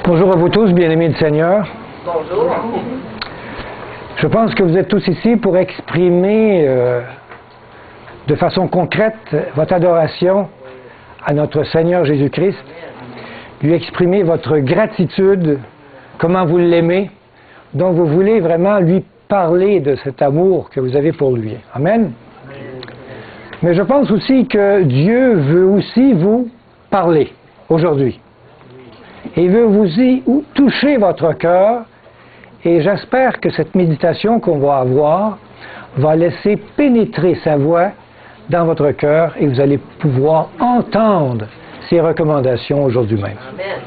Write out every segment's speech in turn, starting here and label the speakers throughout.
Speaker 1: Bonjour à vous tous, bien-aimés du Seigneur.
Speaker 2: Bonjour.
Speaker 1: Je pense que vous êtes tous ici pour exprimer de façon concrète votre adoration à notre Seigneur Jésus-Christ, lui exprimer votre gratitude, comment vous l'aimez, donc vous voulez vraiment lui parler de cet amour que vous avez pour lui. Amen. Mais je pense aussi que Dieu veut aussi vous parler aujourd'hui. Et veut vous y toucher votre cœur. Et j'espère que cette méditation qu'on va avoir va laisser pénétrer sa voix dans votre cœur et vous allez pouvoir entendre ses recommandations aujourd'hui même.
Speaker 2: Amen.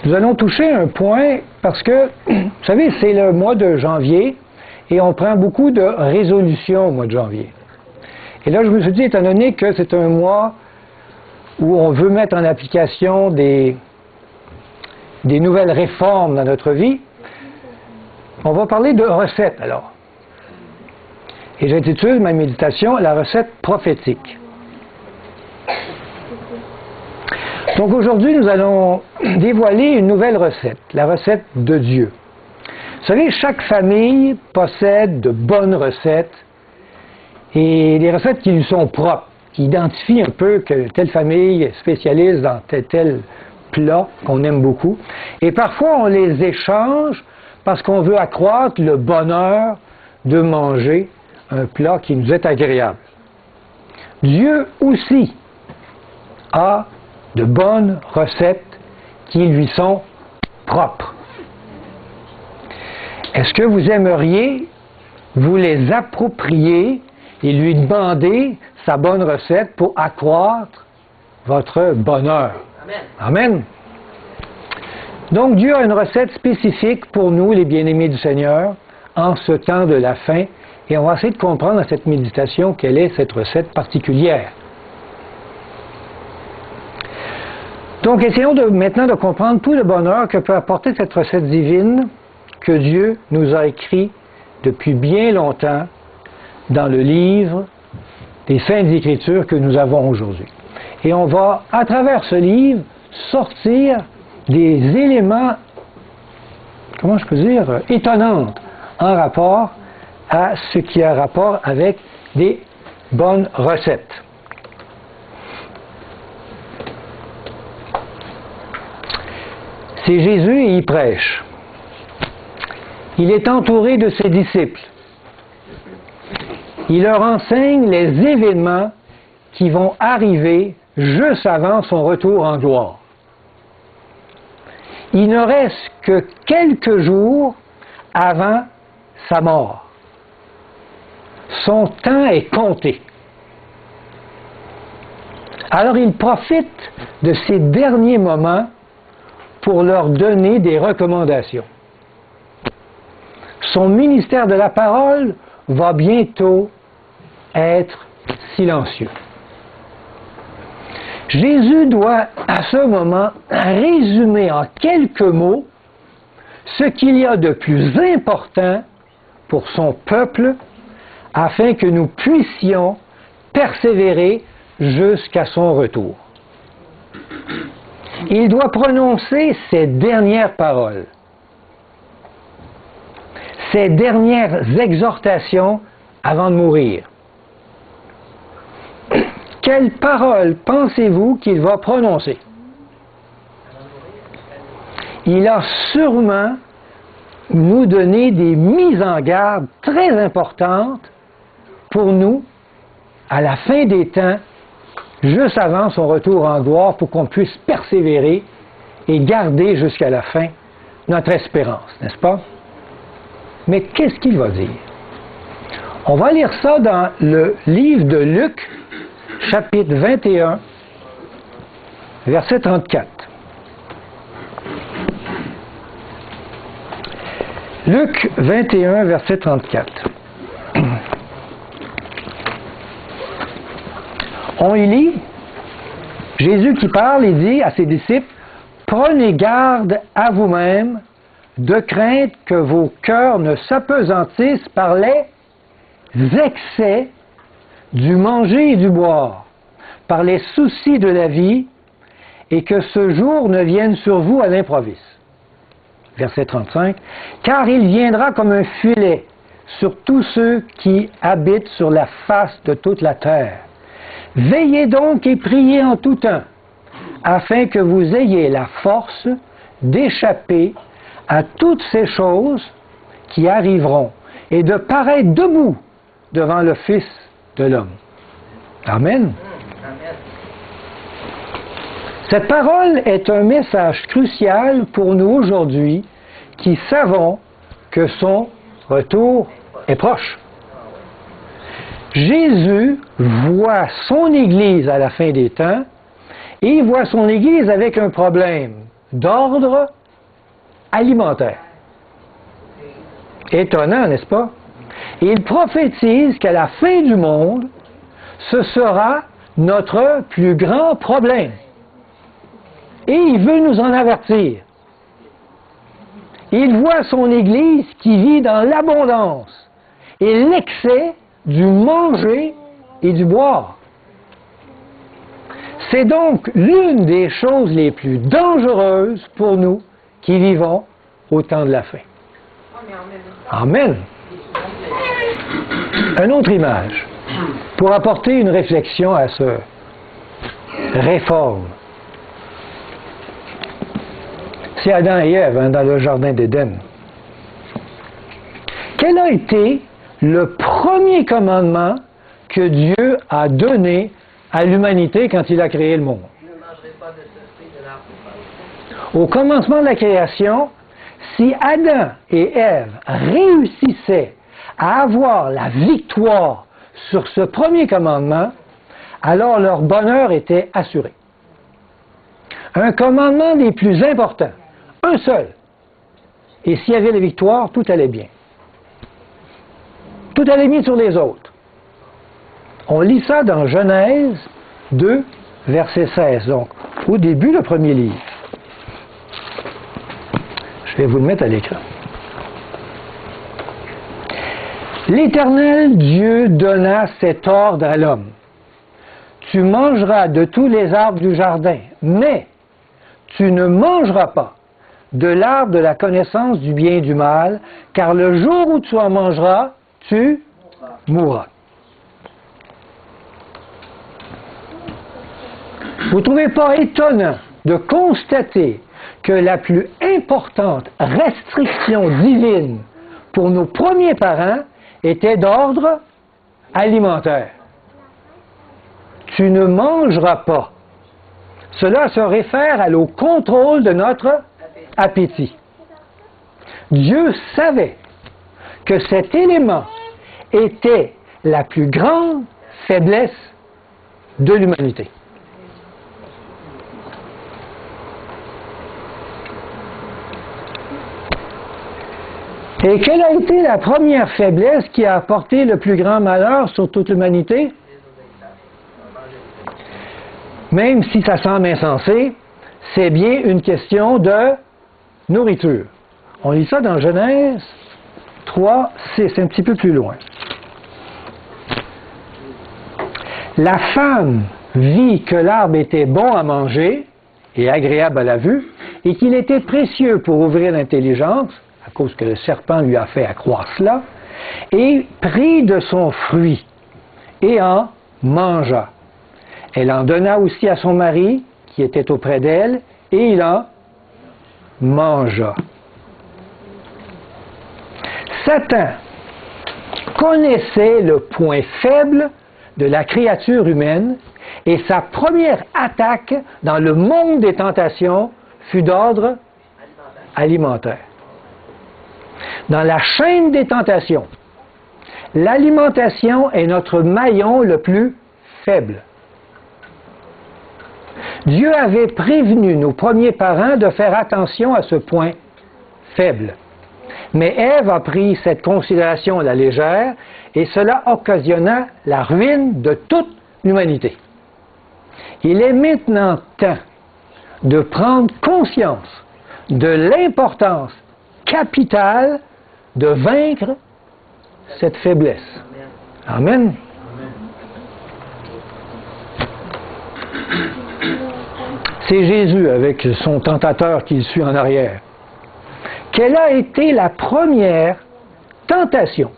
Speaker 1: Nous allons toucher un point parce que, vous savez, c'est le mois de janvier et on prend beaucoup de résolutions au mois de janvier. Et là, je me suis dit, étant donné que c'est un mois où on veut mettre en application des nouvelles réformes dans notre vie, on va parler de recettes alors. Et j'intitule ma méditation « La recette prophétique ». Donc aujourd'hui, nous allons dévoiler une nouvelle recette, la recette de Dieu. Vous savez, chaque famille possède de bonnes recettes et des recettes qui lui sont propres, qui identifient un peu que telle famille est spécialiste dans tel plat qu'on aime beaucoup. Et parfois, on les échange parce qu'on veut accroître le bonheur de manger un plat qui nous est agréable. Dieu aussi a de bonnes recettes qui lui sont propres. Est-ce que vous aimeriez vous les approprier et lui demander sa bonne recette pour accroître votre bonheur?
Speaker 2: Amen.
Speaker 1: Amen. Donc Dieu a une recette spécifique pour nous, les bien-aimés du Seigneur, en ce temps de la fin, et on va essayer de comprendre dans cette méditation quelle est cette recette particulière. Donc essayons maintenant de comprendre tout le bonheur que peut apporter cette recette divine que Dieu nous a écrit depuis bien longtemps dans le livre des Saintes Écritures que nous avons aujourd'hui. Et on va, à travers ce livre, sortir des éléments, comment je peux dire, étonnants en rapport à ce qui a rapport avec des bonnes recettes. C'est Jésus et il prêche. Il est entouré de ses disciples. Il leur enseigne les événements qui vont arriver juste avant son retour en gloire. Il ne reste que quelques jours avant sa mort. Son temps est compté. Alors il profite de ces derniers moments pour leur donner des recommandations. Son ministère de la parole va bientôt être silencieux. Jésus doit à ce moment résumer en quelques mots ce qu'il y a de plus important pour son peuple afin que nous puissions persévérer jusqu'à son retour. Il doit prononcer ses dernières paroles, ses dernières exhortations avant de mourir. Quelles paroles pensez-vous qu'il va prononcer? Il a sûrement nous donné des mises en garde très importantes pour nous à la fin des temps, juste avant son retour en gloire, pour qu'on puisse persévérer et garder jusqu'à la fin notre espérance, n'est-ce pas? Mais qu'est-ce qu'il va dire? On va lire ça dans le livre de Luc, chapitre 21, verset 34. Luc 21, verset 34. On y lit, Jésus qui parle, il dit à ses disciples, « Prenez garde à vous-même, de crainte que vos cœurs ne s'apesantissent par les excès du manger et du boire, par les soucis de la vie, et que ce jour ne vienne sur vous à l'improviste. Verset 35. Car il viendra comme un filet sur tous ceux qui habitent sur la face de toute la terre. Veillez donc et priez en tout temps, afin que vous ayez la force d'échapper à toutes ces choses qui arriveront et de paraître debout devant le Fils de l'homme. Amen. Cette parole est un message crucial pour nous aujourd'hui qui savons que son retour est proche. Jésus voit son Église à la fin des temps et il voit son Église avec un problème d'ordre alimentaire. Étonnant, n'est-ce pas? Et il prophétise qu'à la fin du monde, ce sera notre plus grand problème. Et il veut nous en avertir. Il voit son Église qui vit dans l'abondance et l'excès du manger et du boire. C'est donc l'une des choses les plus dangereuses pour nous qui vivons au temps de la fin. Amen. Une autre image pour apporter une réflexion à ce réforme. C'est Adam et Ève dans le jardin d'Éden. Quel a été le premier commandement que Dieu a donné à l'humanité quand il a créé le monde? Ne mangerez pas de ce fruit de l'arbre. Au commencement de la création, si Adam et Ève réussissaient à avoir la victoire sur ce premier commandement, alors leur bonheur était assuré. Un commandement des plus importants, un seul. Et s'il y avait la victoire, tout allait bien. Tout allait bien sur les autres. On lit ça dans Genèse 2, verset 16, donc au début, le premier livre. Je vais vous le mettre à l'écran. L'Éternel Dieu donna cet ordre à l'homme. Tu mangeras de tous les arbres du jardin, mais tu ne mangeras pas de l'arbre de la connaissance du bien et du mal, car le jour où tu en mangeras, tu mourras. Vous ne trouvez pas étonnant de constater que la plus importante restriction divine pour nos premiers parents était d'ordre alimentaire? Tu ne mangeras pas. Cela se réfère au contrôle de notre appétit. Dieu savait que cet élément était la plus grande faiblesse de l'humanité. Et quelle a été la première faiblesse qui a apporté le plus grand malheur sur toute l'humanité? Même si ça semble insensé, c'est bien une question de nourriture. On lit ça dans Genèse 3, 6, un petit peu plus loin. La femme vit que l'arbre était bon à manger et agréable à la vue, et qu'il était précieux pour ouvrir l'intelligence, à cause que le serpent lui a fait accroire cela, et prit de son fruit, et en mangea. Elle en donna aussi à son mari, qui était auprès d'elle, et il en mangea. Satan connaissait le point faible de la créature humaine, et sa première attaque dans le monde des tentations fut d'ordre alimentaire. Dans la chaîne des tentations, l'alimentation est notre maillon le plus faible. Dieu avait prévenu nos premiers parents de faire attention à ce point faible. Mais Ève a pris cette considération à la légère et cela occasionna la ruine de toute l'humanité. Il est maintenant temps de prendre conscience de l'importance capitale de vaincre cette faiblesse. Amen. C'est Jésus avec son tentateur qui le suit en arrière. Quelle a été la première tentation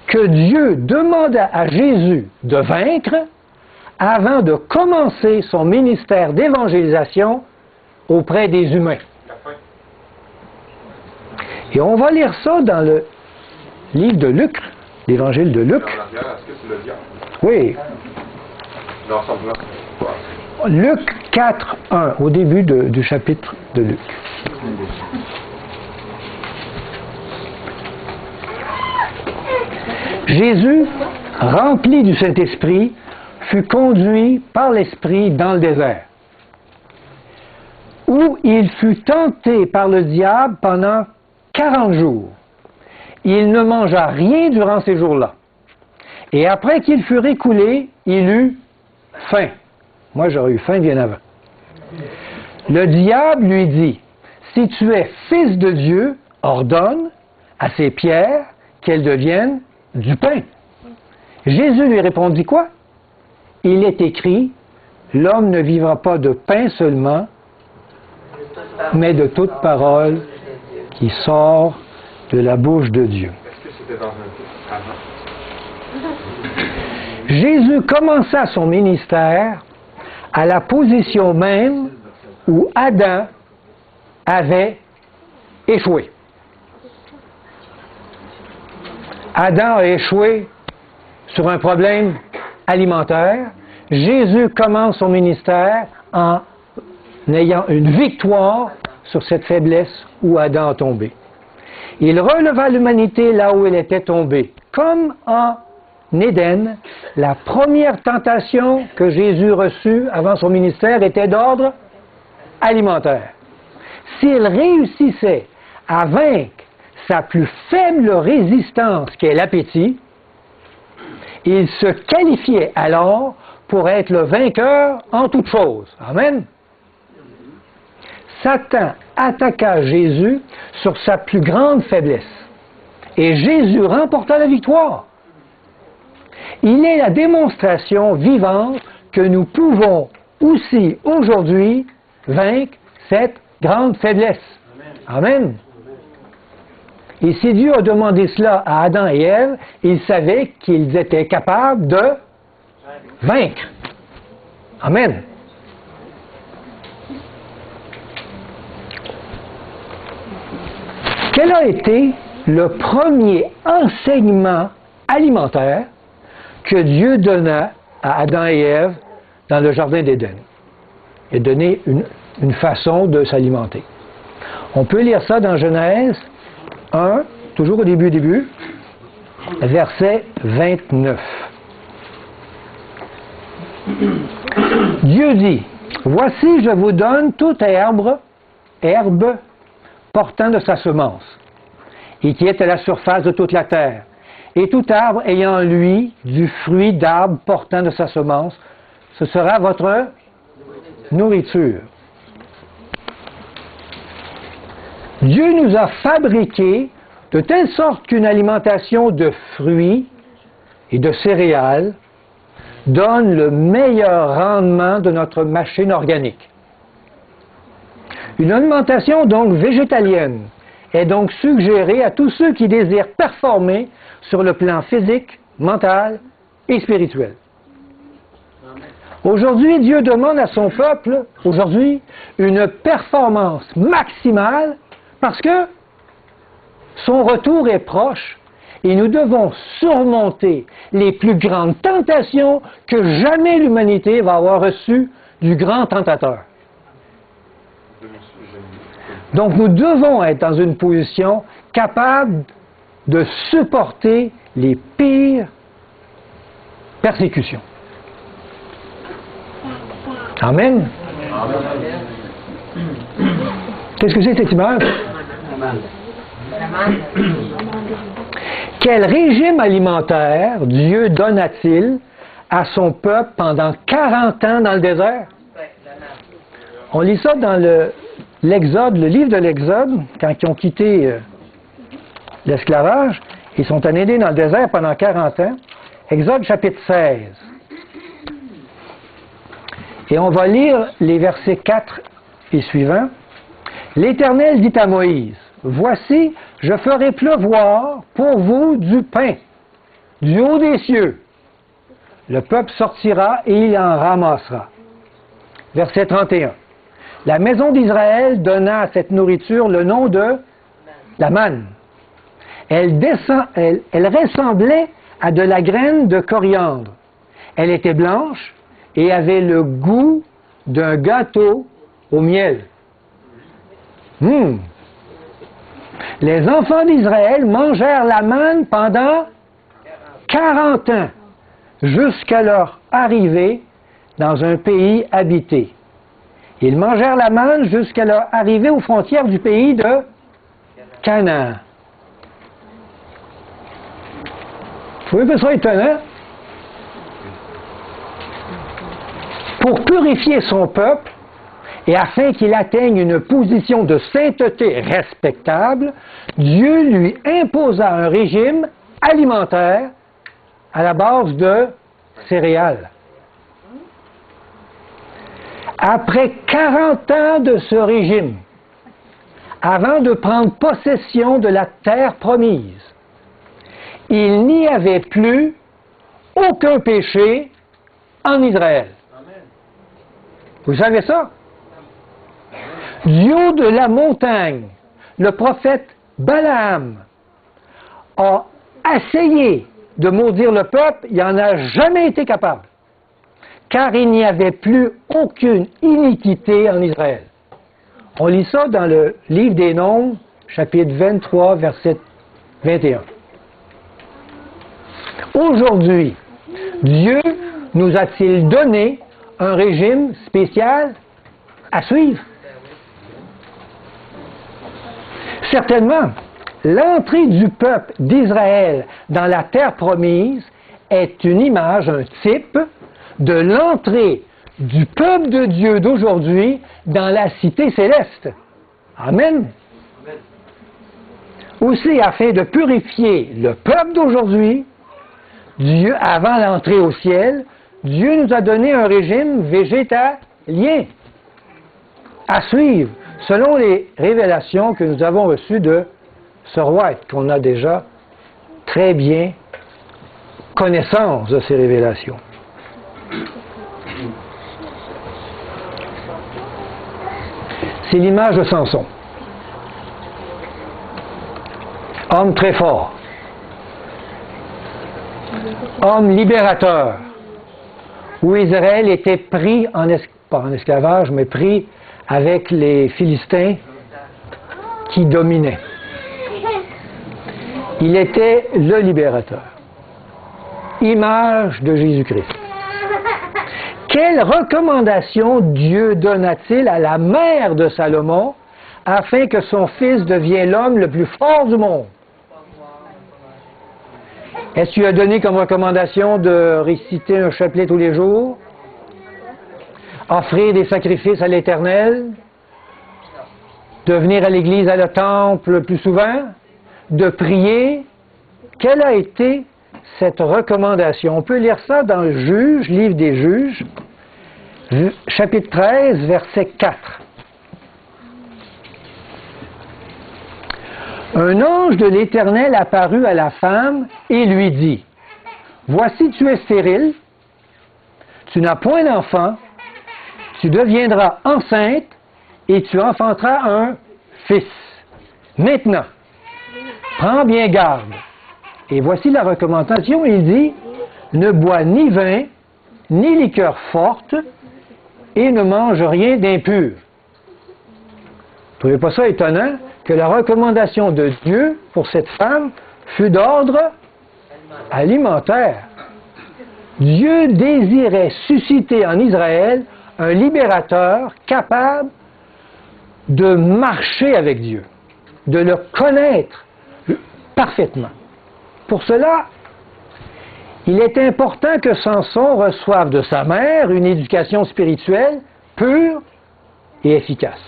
Speaker 1: que Dieu demanda à Jésus de vaincre avant de commencer son ministère d'évangélisation auprès des humains? Et on va lire ça dans le livre de Luc, l'évangile de Luc.
Speaker 2: Est-ce que c'est le diable?
Speaker 1: Oui.
Speaker 2: Non, ça me
Speaker 1: Luc 4, 1, au début du chapitre de Luc. Jésus, rempli du Saint-Esprit, fut conduit par l'Esprit dans le désert, où il fut tenté par le diable pendant 40 jours. Il ne mangea rien durant ces jours-là. Et après qu'il fut écoulé, il eut faim. Moi, j'aurais eu faim bien avant. Le diable lui dit, « Si tu es fils de Dieu, ordonne à ces pierres qu'elles deviennent du pain. » Jésus lui répondit quoi? « Il est écrit, l'homme ne vivra pas de pain seulement, mais de toute parole qui sort de la bouche de Dieu. »
Speaker 2: Est-ce que c'était dans un avant?
Speaker 1: Jésus commença son ministère à la position même où Adam avait échoué. Adam a échoué sur un problème alimentaire. Jésus commence son ministère en ayant une victoire sur cette faiblesse où Adam a tombé. Il releva l'humanité là où elle était tombée. Comme en Éden, la première tentation que Jésus reçut avant son ministère était d'ordre alimentaire. S'il réussissait à vaincre sa plus faible résistance, qui est l'appétit, il se qualifiait alors pour être le vainqueur en toutes choses. Amen. Satan attaqua Jésus sur sa plus grande faiblesse. Et Jésus remporta la victoire. Il est la démonstration vivante que nous pouvons aussi aujourd'hui vaincre cette grande faiblesse. Amen. Et si Dieu a demandé cela à Adam et Ève, il savait qu'ils étaient capables de vaincre. Amen. Quel a été le premier enseignement alimentaire que Dieu donna à Adam et Ève dans le jardin d'Éden? Il a donné une façon de s'alimenter. On peut lire ça dans Genèse 1, toujours au début, verset 29. Dieu dit, « Voici, je vous donne toute herbe portant de sa semence, et qui est à la surface de toute la terre, et tout arbre ayant en lui du fruit d'arbre portant de sa semence, ce sera votre nourriture. » Dieu nous a fabriqués de telle sorte qu'une alimentation de fruits et de céréales donne le meilleur rendement de notre machine organique. Une alimentation donc végétalienne est donc suggérée à tous ceux qui désirent performer sur le plan physique, mental et spirituel. Aujourd'hui, Dieu demande à son peuple, une performance maximale parce que son retour est proche et nous devons surmonter les plus grandes tentations que jamais l'humanité va avoir reçues du grand tentateur. Donc nous devons être dans une position capable de supporter les pires persécutions. Amen. Qu'est-ce que c'est cette image? Quel régime alimentaire Dieu donna-t-il à son peuple pendant 40 ans dans le désert? On lit ça dans l'Exode, le livre de l'Exode, quand ils ont quitté l'esclavage, ils sont allés dans le désert pendant 40 ans. Exode chapitre 16. Et on va lire les versets 4 et suivants. L'Éternel dit à Moïse, « Voici, je ferai pleuvoir pour vous du pain, du haut des cieux. Le peuple sortira et il en ramassera. » Verset 31. La maison d'Israël donna à cette nourriture le nom de la manne. Elle ressemblait à de la graine de coriandre. Elle était blanche et avait le goût d'un gâteau au miel. Les enfants d'Israël mangèrent la manne pendant 40 ans, jusqu'à leur arrivée dans un pays habité. Ils mangèrent la manne jusqu'à leur arrivée aux frontières du pays de Canaan. Vous trouvez que ça étonnant? Pour purifier son peuple, et afin qu'il atteigne une position de sainteté respectable, Dieu lui imposa un régime alimentaire à la base de céréales. Après 40 ans de ce régime, avant de prendre possession de la terre promise, il n'y avait plus aucun péché en Israël. Vous savez ça? Du haut de la montagne, le prophète Balaam a essayé de maudire le peuple, il n'en a jamais été capable, car il n'y avait plus aucune iniquité en Israël. On lit ça dans le livre des Nombres, chapitre 23, verset 21. Aujourd'hui, Dieu nous a-t-il donné un régime spécial à suivre? Certainement, l'entrée du peuple d'Israël dans la terre promise est une image, un type de l'entrée du peuple de Dieu d'aujourd'hui dans la cité céleste. Amen. Aussi, afin de purifier le peuple d'aujourd'hui, Dieu, avant l'entrée au ciel, Dieu nous a donné un régime végétalien à suivre, selon les révélations que nous avons reçues de Sir White, qu'on a déjà très bien connaissance de ces révélations. C'est l'image de Samson. Homme très fort. Homme libérateur. Où Israël était pris, pas en esclavage, mais pris avec les Philistins qui dominaient. Il était le libérateur. Image de Jésus-Christ. Quelle recommandation Dieu donna-t-il à la mère de Salomon afin que son fils devienne l'homme le plus fort du monde? Est-ce qu'il a donné comme recommandation de réciter un chapelet tous les jours? Offrir des sacrifices à l'Éternel? De venir à l'église, à le temple plus souvent? De prier? Quelle a été cette recommandation? On peut lire ça dans le Juge, livre des Juges, chapitre 13, verset 4. Un ange de l'Éternel apparut à la femme et lui dit, « Voici, tu es stérile, tu n'as point d'enfant, tu deviendras enceinte et tu enfanteras un fils. Maintenant, prends bien garde. » Et voici la recommandation, il dit, « Ne bois ni vin, ni liqueur forte, et ne mange rien d'impur. » Vous ne trouvez pas ça étonnant que la recommandation de Dieu pour cette femme fut d'ordre alimentaire? Dieu désirait susciter en Israël un libérateur capable de marcher avec Dieu, de le connaître parfaitement. Pour cela, il est important que Samson reçoive de sa mère une éducation spirituelle pure et efficace.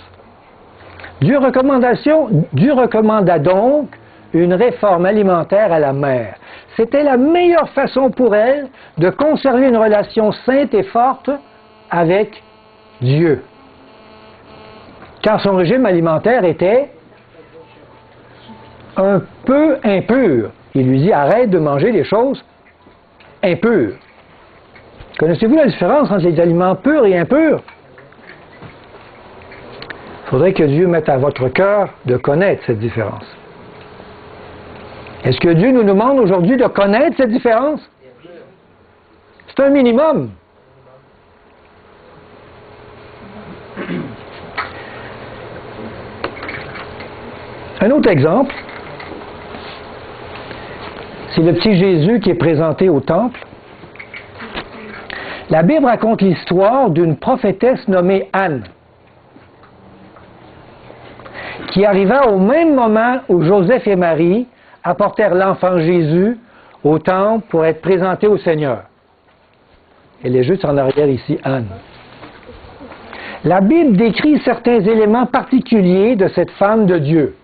Speaker 1: Dieu recommanda donc une réforme alimentaire à la mère. C'était la meilleure façon pour elle de conserver une relation sainte et forte avec Dieu. Car son régime alimentaire était un peu impur. Il lui dit, arrête de manger des choses impures. Connaissez-vous la différence entre les aliments purs et impurs? Il faudrait que Dieu mette à votre cœur de connaître cette différence. Est-ce que Dieu nous demande aujourd'hui de connaître cette différence? C'est un minimum. Un autre exemple, c'est le petit Jésus qui est présenté au temple. La Bible raconte l'histoire d'une prophétesse nommée Anne, qui arriva au même moment où Joseph et Marie apportèrent l'enfant Jésus au temple pour être présenté au Seigneur. Elle est juste en arrière ici, Anne. La Bible décrit certains éléments particuliers de cette femme de Dieu.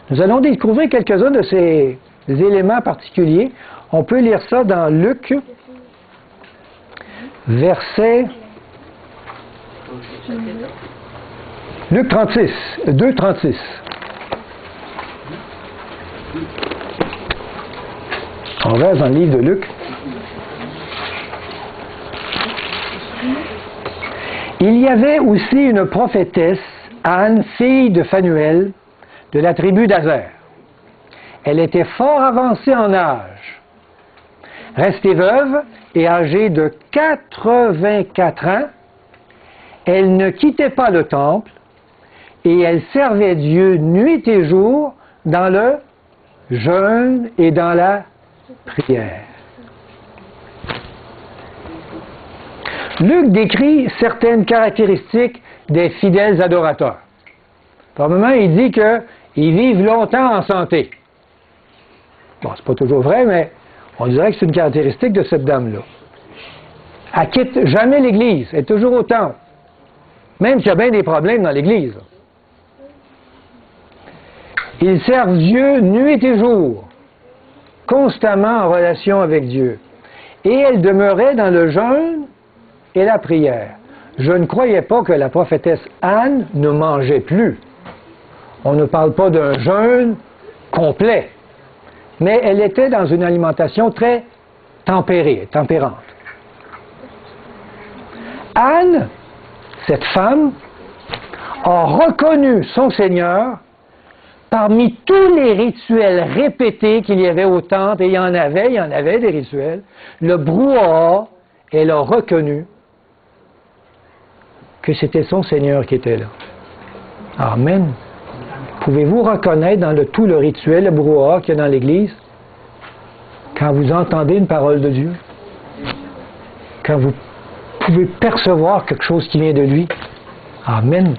Speaker 1: Nous allons découvrir quelques-uns de ces éléments particuliers. On peut lire ça dans Luc, Luc 36, 2,36. On reste dans le livre de Luc. Il y avait aussi une prophétesse, Anne, fille de Phanuel, de la tribu d'Azer. Elle était fort avancée en âge, restée veuve et âgée de 84 ans. Elle ne quittait pas le temple et elle servait Dieu nuit et jour dans le jeûne et dans la prière. Luc décrit certaines caractéristiques des fidèles adorateurs. Par moment, il dit qu'ils vivent longtemps en santé. Bon, c'est pas toujours vrai, mais on dirait que c'est une caractéristique de cette dame-là. Elle quitte jamais l'Église, elle est toujours au temple. Même s'il y a bien des problèmes dans l'Église. Ils servent Dieu nuit et jour, constamment en relation avec Dieu. Et elle demeurait dans le jeûne et la prière. Je ne croyais pas que la prophétesse Anne ne mangeait plus. On ne parle pas d'un jeûne complet, mais elle était dans une alimentation très tempérée, tempérante. Anne, cette femme, a reconnu son Seigneur parmi tous les rituels répétés qu'il y avait au temple, et il y en avait des rituels. Le brouhaha, elle a reconnu que c'était son Seigneur qui était là. Amen. Pouvez-vous reconnaître dans tout le rituel, le brouhaha qu'il y a dans l'Église, quand vous entendez une parole de Dieu? Quand vous pouvez percevoir quelque chose qui vient de lui? Amen.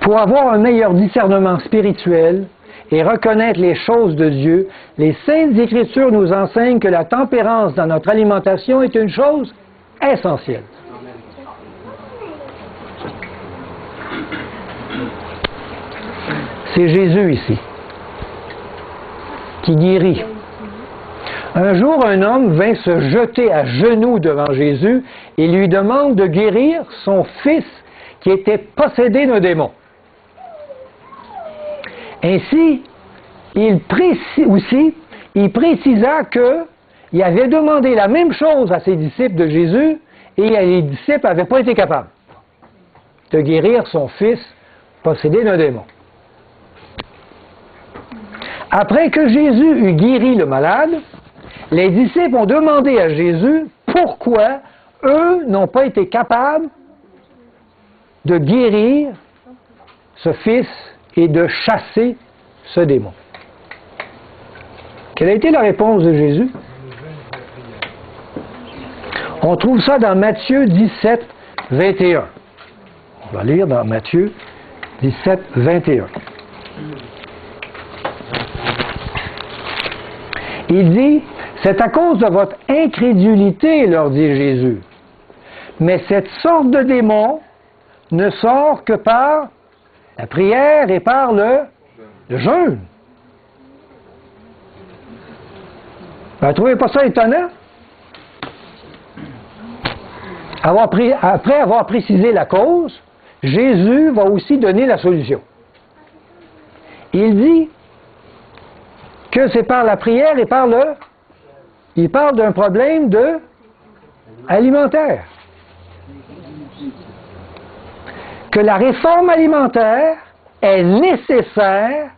Speaker 1: Pour avoir un meilleur discernement spirituel et reconnaître les choses de Dieu, les Saintes Écritures nous enseignent que la tempérance dans notre alimentation est une chose essentielle. C'est Jésus ici, qui guérit. Un jour, un homme vint se jeter à genoux devant Jésus et lui demande de guérir son fils qui était possédé d'un démon. Ainsi, il précisa qu'il avait demandé la même chose à ses disciples de Jésus et les disciples n'avaient pas été capables de guérir son fils possédé d'un démon. Après que Jésus eut guéri le malade, les disciples ont demandé à Jésus pourquoi eux n'ont pas été capables de guérir ce fils et de chasser ce démon. Quelle a été la réponse de Jésus? On trouve ça dans Matthieu 17, 21. On va lire dans Matthieu 17, 21. Il dit, c'est à cause de votre incrédulité, leur dit Jésus. Mais cette sorte de démon ne sort que par la prière et par le jeûne. Vous ne trouvez pas ça étonnant? après avoir précisé la cause, Jésus va aussi donner la solution. Il dit que c'est par la prière et par le... Il parle d'un problème alimentaire. Que la réforme alimentaire est nécessaire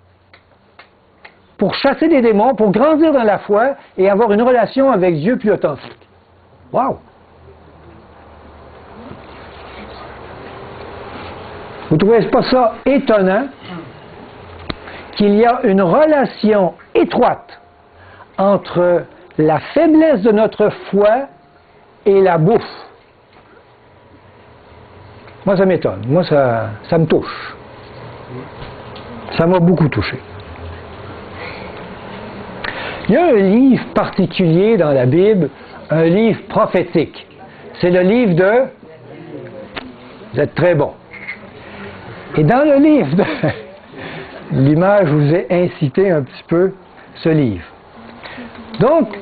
Speaker 1: pour chasser des démons, pour grandir dans la foi et avoir une relation avec Dieu plus authentique. Wow! Vous ne trouvez pas ça étonnant qu'il y a une relation étroite entre la faiblesse de notre foi et la bouffe? Moi, ça m'étonne. Moi, ça me touche. Ça m'a beaucoup touché. Il y a un livre particulier dans la Bible, un livre prophétique. C'est le livre de... Vous êtes très bon. Et dans le livre de... L'image vous a incité un petit peu ce livre. Donc,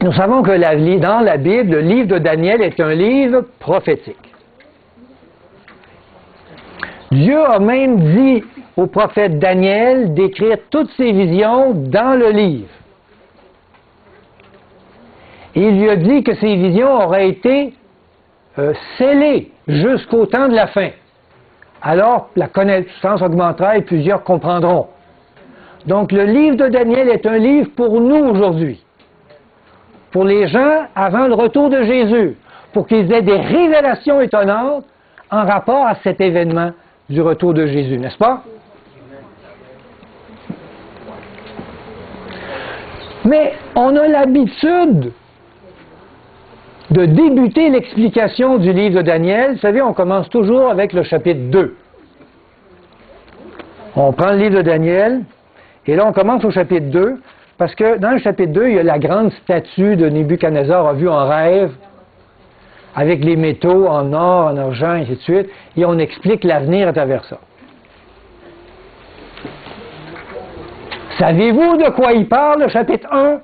Speaker 1: nous savons que dans la Bible, le livre de Daniel est un livre prophétique. Dieu a même dit au prophète Daniel d'écrire toutes ses visions dans le livre. Et il lui a dit que ces visions auraient été scellées jusqu'au temps de la fin. Alors, la connaissance augmentera et plusieurs comprendront. Donc, le livre de Daniel est un livre pour nous aujourd'hui. Pour les gens avant le retour de Jésus. Pour qu'ils aient des révélations étonnantes en rapport à cet événement du retour de Jésus, n'est-ce pas? Mais on a l'habitude de débuter l'explication du livre de Daniel. Vous savez, on commence toujours avec le chapitre 2. On prend le livre de Daniel, et là on commence au chapitre 2, parce que dans le chapitre 2, il y a la grande statue de Nebuchadnezzar vue en rêve, avec les métaux en or, en argent, et ainsi de suite, et on explique l'avenir à travers ça. Savez-vous de quoi il parle, le chapitre 1?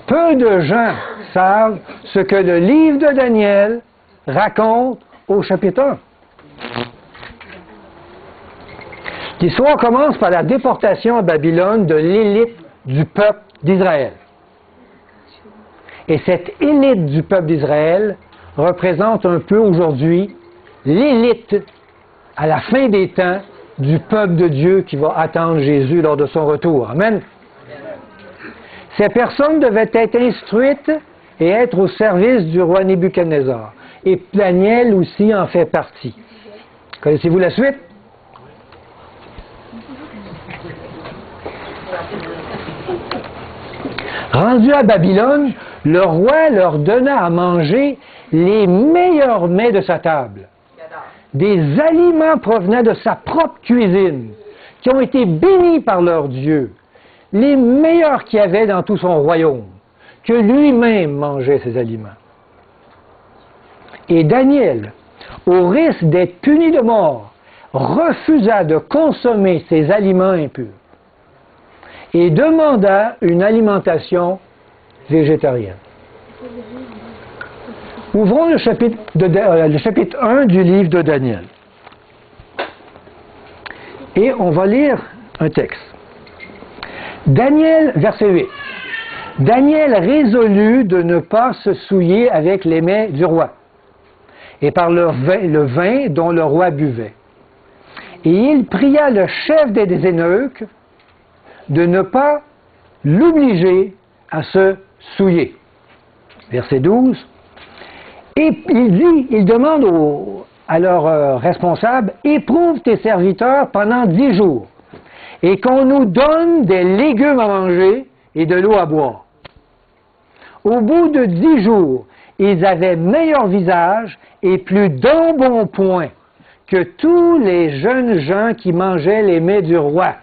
Speaker 1: Peu de gens savent ce que le livre de Daniel raconte au chapitre 1. L'histoire commence par la déportation à Babylone de l'élite du peuple d'Israël. Et cette élite du peuple d'Israël représente un peu aujourd'hui l'élite à la fin des temps du peuple de Dieu qui va attendre Jésus lors de son retour. Amen. Ces personnes devaient être instruites et être au service du roi Nebuchadnezzar. Et Daniel aussi en fait partie. Connaissez-vous la suite? Rendu à Babylone, le roi leur donna à manger les meilleurs mets de sa table. Des aliments provenant de sa propre cuisine, qui ont été bénis par leur Dieu. Les meilleurs qu'il y avait dans tout son royaume, que lui-même mangeait ces aliments. Et Daniel, au risque d'être puni de mort, refusa de consommer ces aliments impurs et demanda une alimentation végétarienne. Ouvrons le chapitre 1 du livre de Daniel. Et on va lire un texte. Daniel, verset 8. Daniel résolut de ne pas se souiller avec les mets du roi et par le vin dont le roi buvait. Et il pria le chef des eunuques de ne pas l'obliger à se souiller. Verset 12. Et il demande à leur responsable, éprouve tes serviteurs pendant 10 jours, et qu'on nous donne des légumes à manger et de l'eau à boire. Au bout de 10 jours, ils avaient meilleur visage et plus d'embonpoint que tous les jeunes gens qui mangeaient les mets du roi.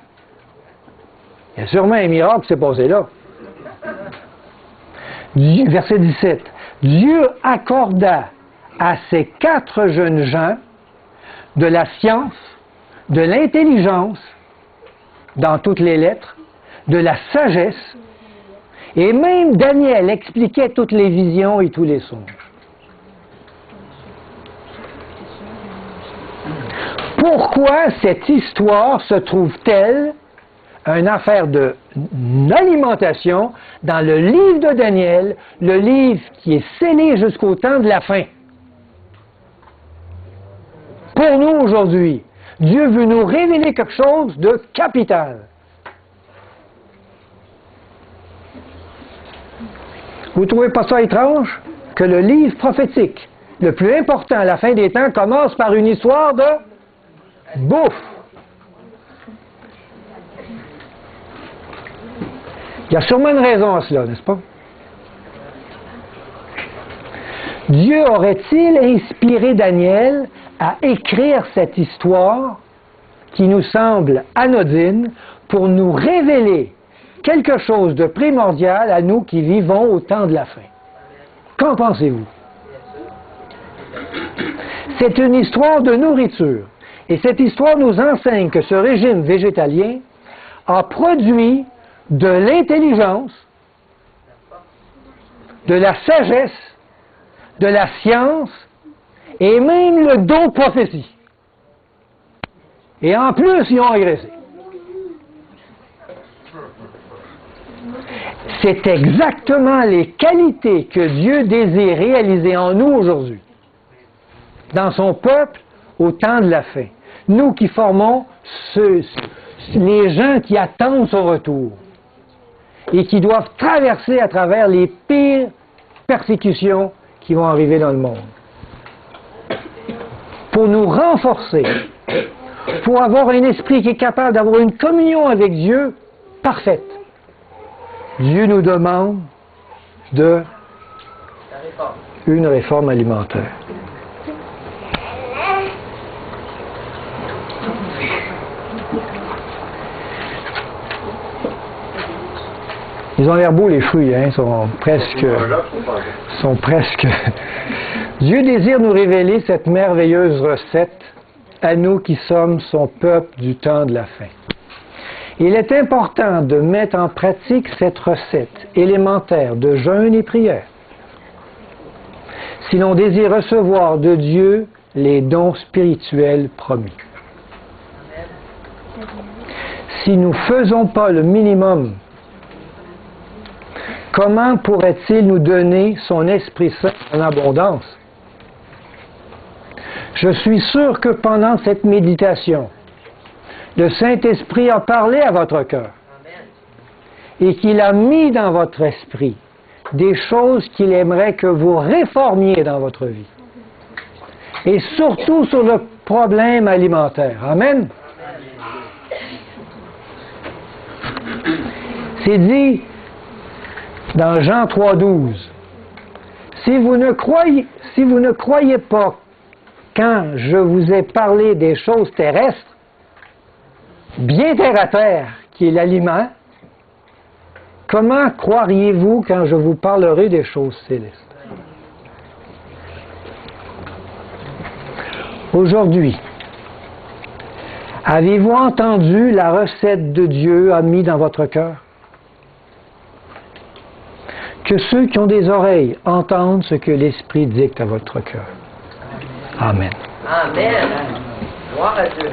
Speaker 1: Il y a sûrement un miracle qui s'est passé là. Verset 17. Dieu accorda à ces 4 jeunes gens de la science, de l'intelligence, dans toutes les lettres, de la sagesse Et même Daniel expliquait toutes les visions et tous les songes. Pourquoi cette histoire se trouve-t-elle une affaire d'alimentation dans le livre de Daniel, le livre qui est scellé jusqu'au temps de la fin? Pour nous aujourd'hui, Dieu veut nous révéler quelque chose de capital. Vous ne trouvez pas ça étrange? Que le livre prophétique, le plus important à la fin des temps, commence par une histoire de bouffe. Il y a sûrement une raison à cela, n'est-ce pas? Dieu aurait-il inspiré Daniel à écrire cette histoire qui nous semble anodine pour nous révéler quelque chose de primordial à nous qui vivons au temps de la fin? Qu'en pensez-vous? C'est une histoire de nourriture. Et cette histoire nous enseigne que ce régime végétalien a produit de l'intelligence, de la sagesse, de la science et même le don de prophétie. Et en plus, ils ont agressé. C'est exactement les qualités que Dieu désire réaliser en nous aujourd'hui, dans son peuple au temps de la fin. Nous qui formons les gens qui attendent son retour et qui doivent traverser à travers les pires persécutions qui vont arriver dans le monde. Pour nous renforcer, pour avoir un esprit qui est capable d'avoir une communion avec Dieu parfaite, Dieu nous demande une réforme alimentaire. Ils ont l'air beaux, les fruits, hein, sont presque... Dieu désire nous révéler cette merveilleuse recette à nous qui sommes son peuple du temps de la fin. Il est important de mettre en pratique cette recette élémentaire de jeûne et prière si l'on désire recevoir de Dieu les dons spirituels promis. Si nous ne faisons pas le minimum, comment pourrait-il nous donner son Esprit Saint en abondance? Je suis sûr que pendant cette méditation, le Saint-Esprit a parlé à votre cœur et qu'il a mis dans votre esprit des choses qu'il aimerait que vous réformiez dans votre vie. Et surtout sur le problème alimentaire. Amen. C'est dit dans Jean 3,12. Si vous ne croyez pas quand je vous ai parlé des choses terrestres, bien terre à terre, qui est l'aliment, comment croiriez-vous quand je vous parlerai des choses célestes? Aujourd'hui, avez-vous entendu la recette de Dieu a mis dans votre cœur? Que ceux qui ont des oreilles entendent ce que l'Esprit dicte à votre cœur. Amen.
Speaker 3: Amen. Gloire à Dieu.